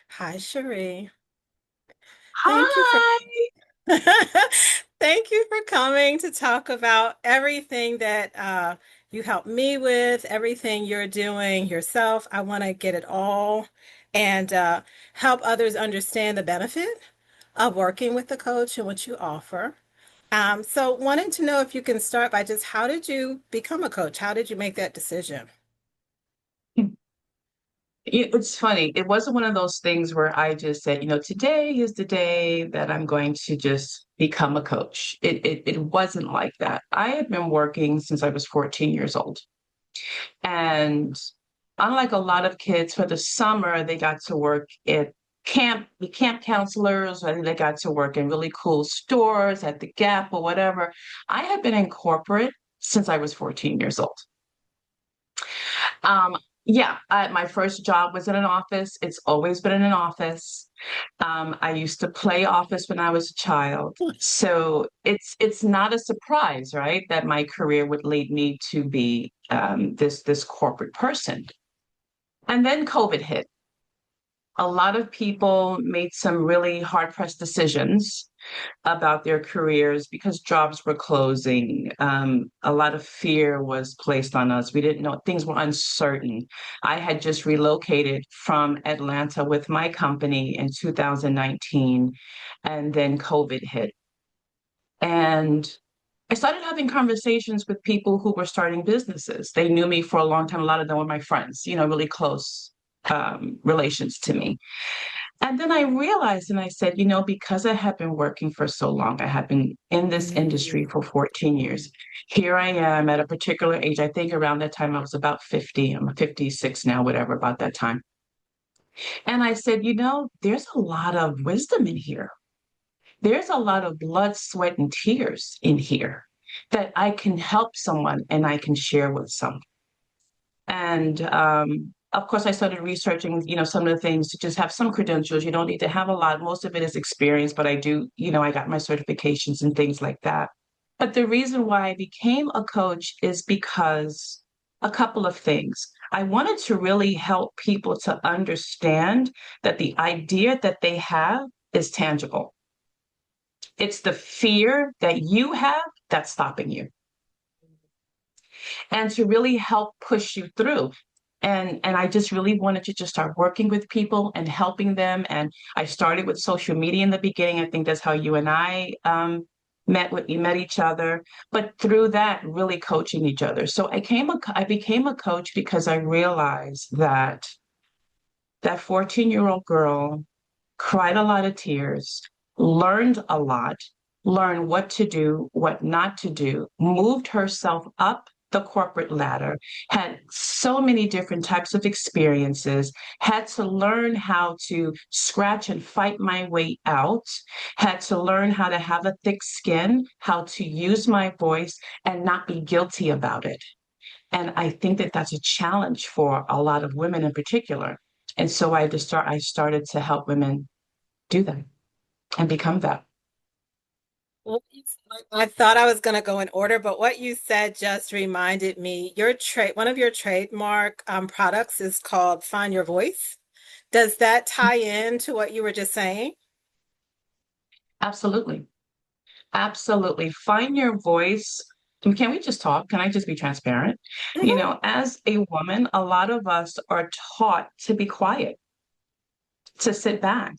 Hi, Cherie. Thank you for Hi. thank you for coming to talk about everything that you helped me with, everything you're doing yourself. I want to get it all and help others understand the benefit of working with the coach and what you offer. So wanting to know if you can start by just how did you become a coach? How did you make that decision? It's funny. It wasn't one of those things where I just said, today is the day that I'm going to just become a coach. It wasn't like that. I had been working since I was 14 years old. And unlike a lot of kids, for the summer, they got to work at the camp counselors, or they got to work in really cool stores at the Gap or whatever. I had been in corporate since I was 14 years old. Um, yeah, my first job was in an office. It's always been in an office. I used to play office when I was a child. So it's not a surprise, right, that my career would lead me to be this corporate person. And then COVID hit. A lot of people made some really hard pressed decisions about their careers because jobs were closing. A lot of fear was placed on us. We didn't know, things were uncertain. I had just relocated from Atlanta with my company in 2019, and then COVID hit. And I started having conversations with people who were starting businesses. They knew me for a long time. A lot of them were my friends, really close relations to me. And then I realized and I said, because I have been working for so long, I have been in this industry Mm. for 14 years. Here I am at a particular age. I think around that time I was about 50. I'm 56 now, whatever, about that time. And I said, there's a lot of wisdom in here. There's a lot of blood, sweat, and tears in here that I can help someone and I can share with someone. And of course, I started researching, some of the things to just have some credentials. You don't need to have a lot. Most of it is experience, but I do, I got my certifications and things like that. But the reason why I became a coach is because a couple of things. I wanted to really help people to understand that the idea that they have is tangible. It's the fear that you have that's stopping you, and to really help push you through. And I just really wanted to just start working with people and helping them. And I started with social media in the beginning. I think that's how you and I met each other. But through that, really coaching each other. So I became a coach because I realized that that 14-year-old girl cried a lot of tears, learned a lot, learned what to do, what not to do, moved herself up the corporate ladder, had so many different types of experiences, had to learn how to scratch and fight my way out, had to learn how to have a thick skin, how to use my voice and not be guilty about it. And I think that that's a challenge for a lot of women in particular. And so I started to help women do that and become that. I thought I was going to go in order, but what you said just reminded me one of your trademark products is called Find Your Voice. Does that tie in to what you were just saying? Absolutely. Absolutely. Find your voice. And can we just talk? Can I just be transparent? Hmm. As a woman, a lot of us are taught to be quiet, to sit back,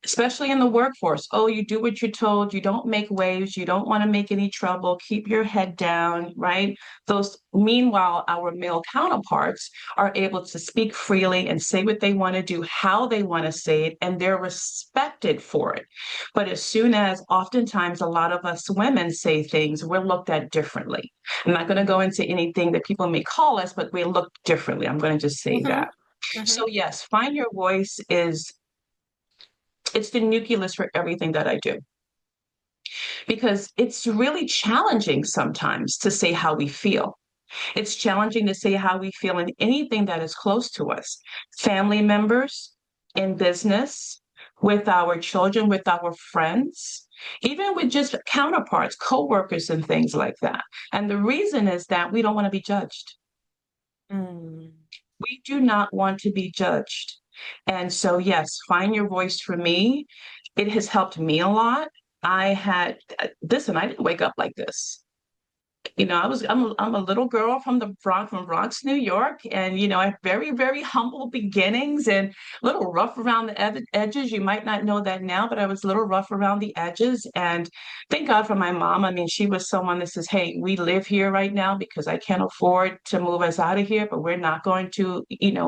especially in the workforce. Oh, you do what you're told. You don't make waves. You don't want to make any trouble. Keep your head down, right? Meanwhile, our male counterparts are able to speak freely and say what they want to do, how they want to say it, and they're respected for it. But as soon as oftentimes a lot of us women say things, we're looked at differently. I'm not going to go into anything that people may call us, but we look differently. I'm going to just say Hmm. that. Hmm. So yes, find your voice is it's the nucleus for everything that I do because it's really challenging sometimes to say how we feel. It's challenging to say how we feel in anything that is close to us, family members, in business, with our children, with our friends, even with just counterparts, coworkers, and things like that. And the reason is that we don't want to be judged. Mm. We do not want to be judged. And so, yes, find your voice for me. It has helped me a lot. I had, listen, I didn't wake up like this. I'm a little girl from from Bronx, New York, and I have very, very humble beginnings and a little rough around the edges. You might not know that now, but I was a little rough around the edges. And thank God for my mom. I mean, she was someone that says, "Hey, we live here right now because I can't afford to move us out of here, but we're not going to,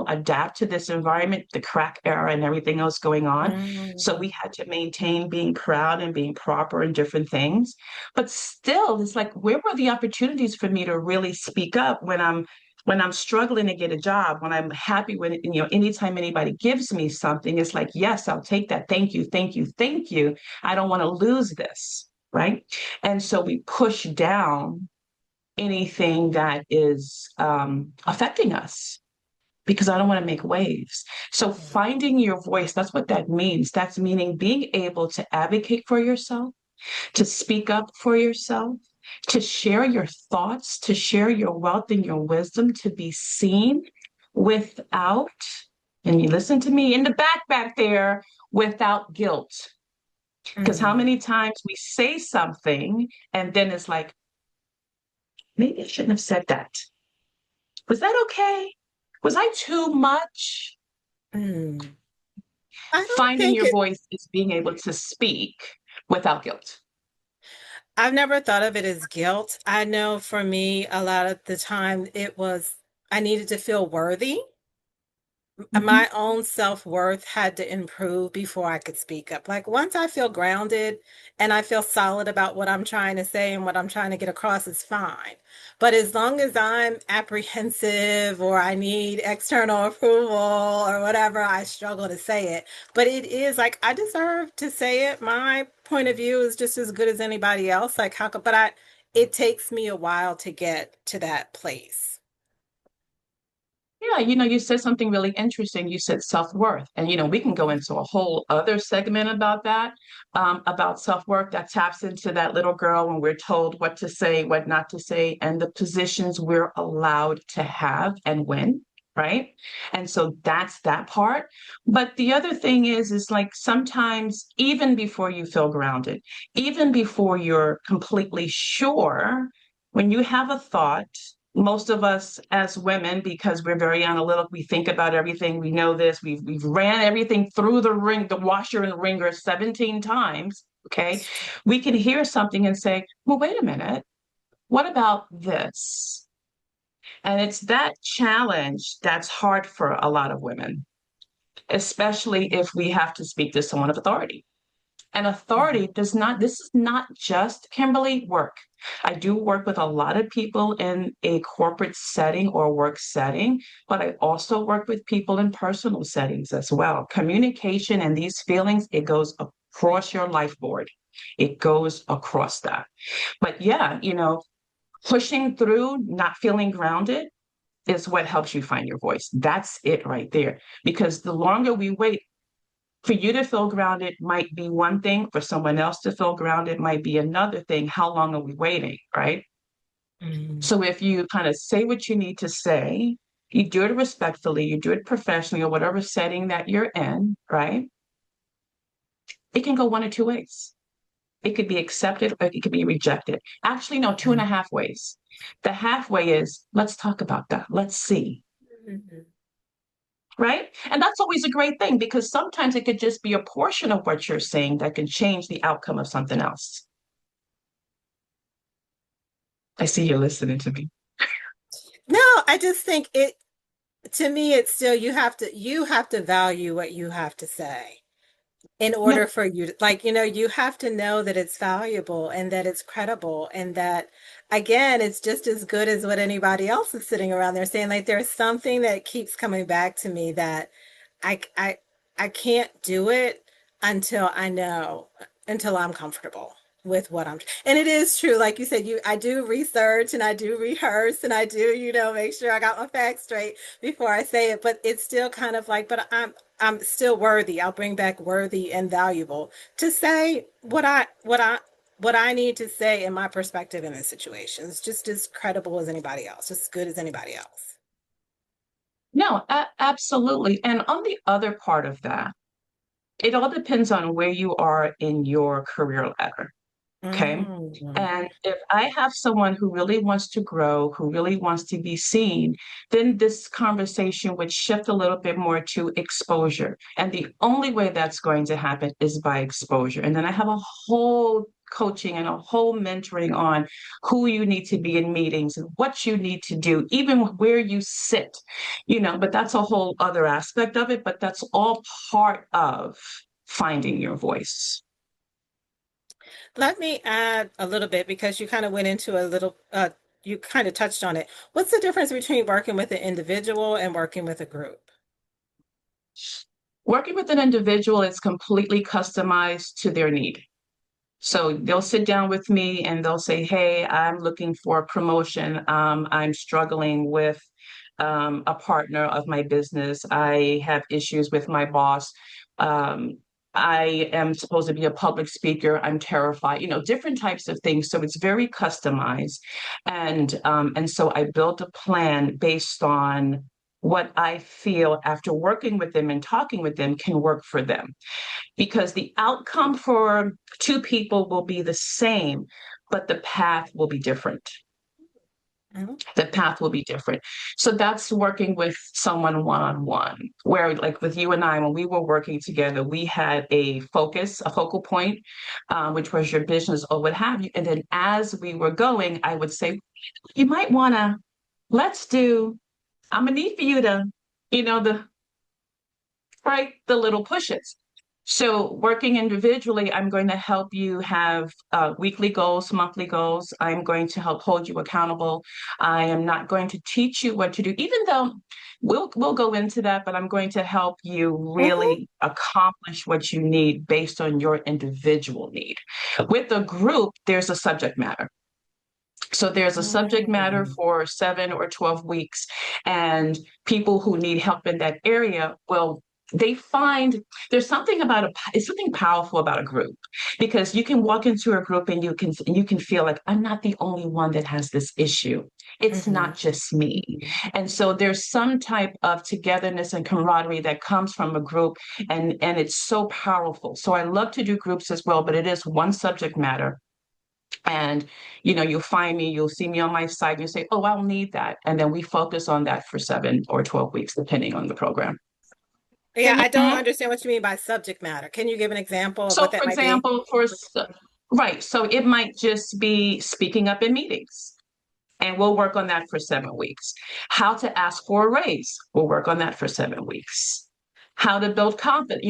adapt to this environment, the crack era and everything else going on." So we Mm, had to maintain being proud and being proper in different things. But still, it's like, where were the opportunities for me to really speak up when I'm struggling to get a job, when I'm happy when, anytime anybody gives me something, it's like, yes, I'll take that. Thank you, thank you, thank you. I don't want to lose this. Right. And so we push down anything that is affecting us because I don't want to make waves. So mm, finding your voice, that's what that means. That's meaning being able to advocate for yourself, to speak up for yourself, to share your thoughts, to share your wealth and your wisdom, to be seen without, and you listen to me in the back there, without guilt. Because how mm, many times we say something and then it's like, maybe I shouldn't have said that. Was that okay? Was I too much? mm. I don't Finding think your it, voice is being able to speak without guilt. I've never thought of it as guilt. I know for me, a lot of the time it was, I needed to feel worthy. Mhm. My own self-worth had to improve before I could speak up. Like once I feel grounded and I feel solid about what I'm trying to say and what I'm trying to get across, it's fine. But as long as I'm apprehensive or I need external approval or whatever, I struggle to say it. But it is like I deserve to say it. My point of view is just as good as anybody else. Like how could, but it takes me a while to get to that place. Yeah, you said something really interesting. You said self-worth. And, we can go into a whole other segment about self-worth that taps into that little girl when we're told what to say, what not to say, and the positions we're allowed to have and when, right? And so that's that part. But the other thing is like sometimes even before you feel grounded, even before you're completely sure, when you have a thought, most of us as women, because we're very analytical, we think about everything. We know this. We've ran everything through the washer and wringer 17 times. Okay, It's true. we can hear something and say, "Well, wait a minute. What about this?" And it's that challenge that's hard for a lot of women, especially if we have to speak to someone of authority. And authority does not, this is not just Kimberly work. I do work with a lot of people in a corporate setting or work setting, but I also work with people in personal settings as well. Communication and these feelings, it goes across your life board. It goes across that. But yeah, pushing through, not feeling grounded is what helps you find your voice. That's it right there. Because the longer we wait, for you to feel grounded might be one thing, for someone else to feel grounded might be another thing. How long are we waiting, right? Mm, So if you kind of say what you need to say, you do it respectfully, you do it professionally, or whatever setting that you're in, right? It can go one or two ways. It could be accepted or it could be rejected. Actually, no, two and a mm, half ways. The halfway is let's talk about that. Let's see. mm. Right. And that's always a great thing because sometimes it could just be a portion of what you're saying that can change the outcome of something else. I see you're listening to me. No, I just think it to me it's still you have to value what you have to say in Yep. order for you to like you have to know that it's valuable and that it's credible and that again it's just as good as what anybody else is sitting around there saying. Like there's something that keeps coming back to me that I I I can't do it until I know, until I'm comfortable with what I'm, and it is true like you said, I do research and I do rehearse and I do make sure I got my facts straight before I say it, but it's still kind of like, but I'm still worthy. I'll bring back worthy and valuable to say what I need to say in my perspective in this situation. It's just as credible as anybody else, just as good as anybody else. No, absolutely. And on the other part of that, it all depends on where you are in your career ladder. Okay. Mm. And if I have someone who really wants to grow, who really wants to be seen, then this conversation would shift a little bit more to exposure. And the only way that's going to happen is by exposure. And then I have a whole coaching and a whole mentoring on who you need to be in meetings and what you need to do, even where you sit, but that's a whole other aspect of it. But that's all part of finding your voice. Let me add a little bit because you kind of went into a little, you kind of touched on it. What's the difference between working with an individual and working with a group? Working with an individual is completely customized to their need. So they'll sit down with me and they'll say, "Hey, I'm looking for a promotion. I'm struggling with a partner of my business. I have issues with my boss. Um, I am supposed to be a public speaker. I'm terrified. Different types of things. So it's very customized, and so I built a plan based on what I feel after working with them and talking with them can work for them because the outcome for two people will be the same, but the path will be different. Mhm. The path will be different. So that's working with someone one on one, where, like with you and I, when we were working together, we had a focus, a focal point, which was your business or what have you. And then as we were going, I would say, you might want to, let's do, I'm going to need for you to, the right? The little pushes. So, working individually, I'm going to help you have weekly goals, monthly goals. I'm going to help hold you accountable. I am not going to teach you what to do, even though we'll go into that, but I'm going to help you Mhm. really accomplish what you need based on your individual need. With a group, there's a subject matter. So there's a subject matter Mm. for 7 or 12 weeks, and people who need help in that area, well, they find there's something about it's something powerful about a group because you can walk into a group and you can feel like I'm not the only one that has this issue. It's Mhm. not just me. And so there's some type of togetherness and camaraderie that comes from a group, and it's so powerful. So I love to do groups as well, but it is one subject matter and you'll find me, you'll see me on my site, and you say, "Oh, I'll need that." And then we focus on that for 7 or 12 weeks, depending on the program. Yeah, I don't Mhm. understand what you mean by subject matter. Can you give an example of So, what that for might be? example, right, so it might just be speaking up in meetings, and we'll work on that for 7 weeks. How to ask for a raise, we'll work on that for 7 weeks. How to build confidence,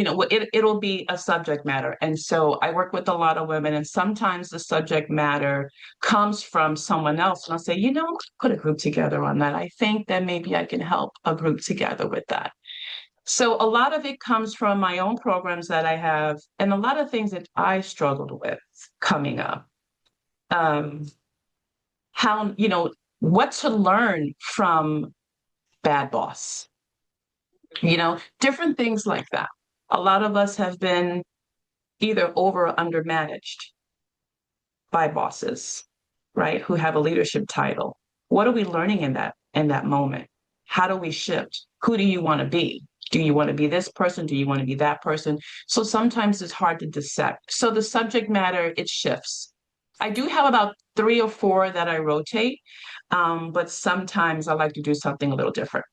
it'll be a subject matter. And so I work with a lot of women, and sometimes the subject matter comes from someone else. And I'll say, put a group together on that. I think that maybe I can help a group together with that. So a lot of it comes from my own programs that I have, and a lot of things that I struggled with coming up. Um, how, what to learn from bad boss, different things like that. A lot of us have been either over or under managed by bosses, right? Who have a leadership title. What are we learning in that moment? How do we shift? Who do you want to be? Do you want to be this person? Do you want to be that person? So sometimes it's hard to dissect. So the subject matter, it shifts. I do have about 3 or 4 that I rotate, but sometimes I like to do something a little different.